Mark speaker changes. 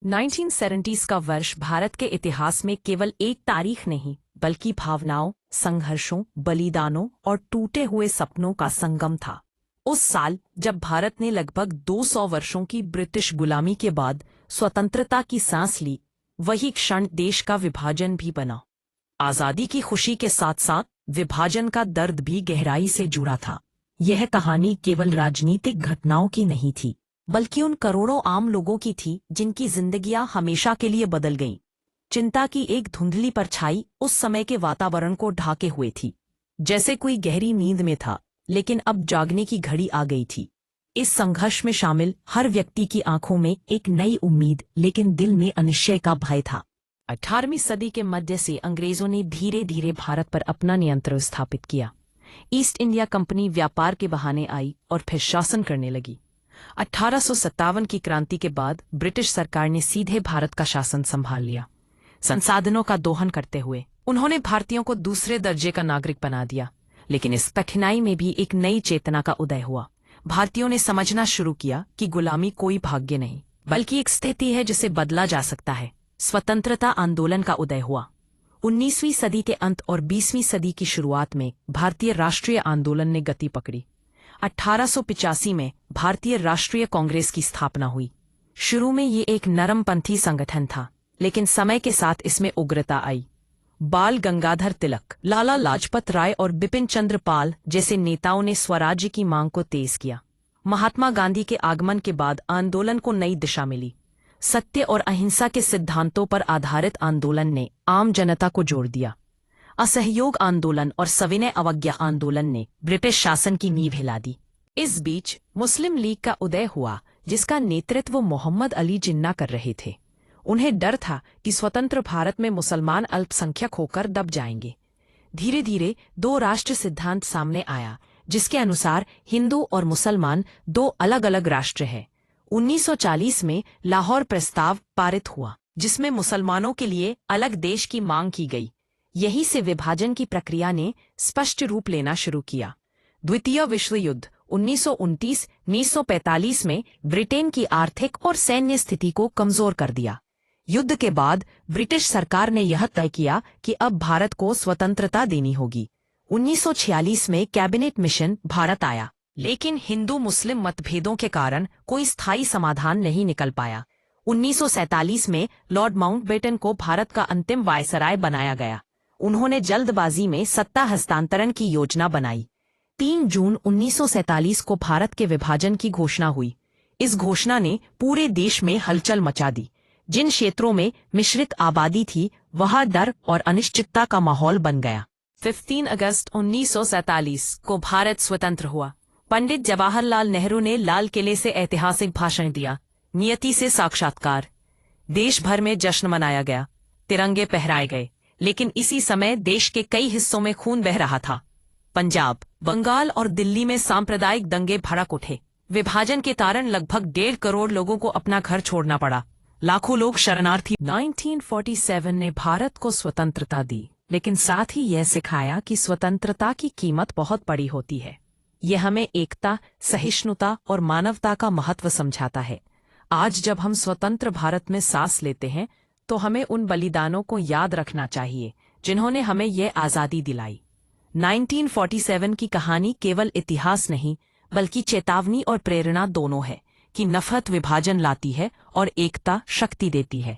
Speaker 1: 1970s का वर्ष भारत के इतिहास में केवल एक तारीख नहीं बल्कि भावनाओं, संघर्षों, बलिदानों और टूटे हुए सपनों का संगम था। उस साल जब भारत ने लगभग 200 वर्षों की ब्रिटिश गुलामी के बाद स्वतंत्रता की सांस ली, वही क्षण देश का विभाजन भी बना। आजादी की खुशी के साथ साथ विभाजन का दर्द भी गहराई से जुड़ा था। यह कहानी केवल राजनीतिक घटनाओं की नहीं थी, बल्कि उन करोड़ों आम लोगों की थी जिनकी जिंदगियां हमेशा के लिए बदल गईं। चिंता की एक धुंधली परछाई उस समय के वातावरण को ढाके हुए थी, जैसे कोई गहरी नींद में था, लेकिन अब जागने की घड़ी आ गई थी। इस संघर्ष में शामिल हर व्यक्ति की आंखों में एक नई उम्मीद, लेकिन दिल में अनिश्चय का भय था। 18वीं सदी के मध्य से अंग्रेजों ने धीरे धीरे भारत पर अपना नियंत्रण स्थापित किया। ईस्ट इंडिया कंपनी व्यापार के बहाने आई और फिर शासन करने लगी। 1857 की क्रांति के बाद ब्रिटिश सरकार ने सीधे भारत का शासन संभाल लिया। संसाधनों का दोहन करते हुए उन्होंने भारतीयों को दूसरे दर्जे का नागरिक बना दिया। लेकिन इस कठिनाई में भी एक नई चेतना का उदय हुआ। भारतीयों ने समझना शुरू किया कि गुलामी कोई भाग्य नहीं, बल्कि एक स्थिति है जिसे बदला जा सकता है। स्वतंत्रता आंदोलन का उदय हुआ। 19वीं सदी के अंत और 20वीं सदी की शुरुआत में भारतीय राष्ट्रीय आंदोलन ने गति पकड़ी। 1885 में भारतीय राष्ट्रीय कांग्रेस की स्थापना हुई। शुरू में ये एक नरमपंथी संगठन था, लेकिन समय के साथ इसमें उग्रता आई। बाल गंगाधर तिलक, लाला लाजपत राय और बिपिन चंद्र पाल जैसे नेताओं ने स्वराज्य की मांग को तेज किया। महात्मा गांधी के आगमन के बाद आंदोलन को नई दिशा मिली। सत्य और अहिंसा के सिद्धांतों पर आधारित आंदोलन ने आम जनता को जोड़ दिया। असहयोग आंदोलन और सविनय अवज्ञा आंदोलन ने ब्रिटिश शासन की नींव हिला दी। इस बीच मुस्लिम लीग का उदय हुआ, जिसका नेतृत्व मोहम्मद अली जिन्ना कर रहे थे। उन्हें डर था कि स्वतंत्र भारत में मुसलमान अल्पसंख्यक होकर दब जाएंगे। धीरे धीरे दो राष्ट्र सिद्धांत सामने आया, जिसके अनुसार हिंदू और मुसलमान दो अलग अलग राष्ट्र हैं। 1940 में लाहौर प्रस्ताव पारित हुआ, जिसमें मुसलमानों के लिए अलग देश की मांग की गई। यहीं से विभाजन की प्रक्रिया ने स्पष्ट रूप लेना शुरू किया। द्वितीय विश्व युद्ध 1929-1945 में ब्रिटेन की आर्थिक और सैन्य स्थिति को कमजोर कर दिया। युद्ध के बाद ब्रिटिश सरकार ने यह तय किया कि अब भारत को स्वतंत्रता देनी होगी। 1946 में कैबिनेट मिशन भारत आया, लेकिन हिंदू मुस्लिम मतभेदों के कारण कोई स्थायी समाधान नहीं निकल पाया। 1947 में लॉर्ड माउंटबेटन को भारत का अंतिम वायसराय बनाया गया। उन्होंने जल्दबाजी में सत्ता हस्तांतरण की योजना बनाई। 3 जून 1947 को भारत के विभाजन की घोषणा हुई। इस घोषणा ने पूरे देश में हलचल मचा दी। जिन क्षेत्रों में मिश्रित आबादी थी, वहां डर और अनिश्चितता का माहौल बन गया। 15 अगस्त 1947 को भारत स्वतंत्र हुआ। पंडित जवाहरलाल नेहरू ने लाल किले से ऐतिहासिक भाषण दिया। नियति से साक्षात्कार। देश भर में जश्न मनाया गया, तिरंगे फहराए गए, लेकिन इसी समय देश के कई हिस्सों में खून बह रहा था। पंजाब, बंगाल और दिल्ली में सांप्रदायिक दंगे भड़क उठे। विभाजन के कारण लगभग 1.5 करोड़ लोगों को अपना घर छोड़ना पड़ा। लाखों लोग शरणार्थी। 1947 ने भारत को स्वतंत्रता दी, लेकिन साथ ही यह सिखाया कि स्वतंत्रता की कीमत बहुत बड़ी होती है। यह हमें एकता, सहिष्णुता और मानवता का महत्व समझाता है। आज जब हम स्वतंत्र भारत में सांस लेते हैं, तो हमें उन बलिदानों को याद रखना चाहिए जिन्होंने हमें यह आज़ादी दिलाई। 1947 की कहानी केवल इतिहास नहीं, बल्कि चेतावनी और प्रेरणा दोनों है कि नफरत विभाजन लाती है और एकता शक्ति देती है।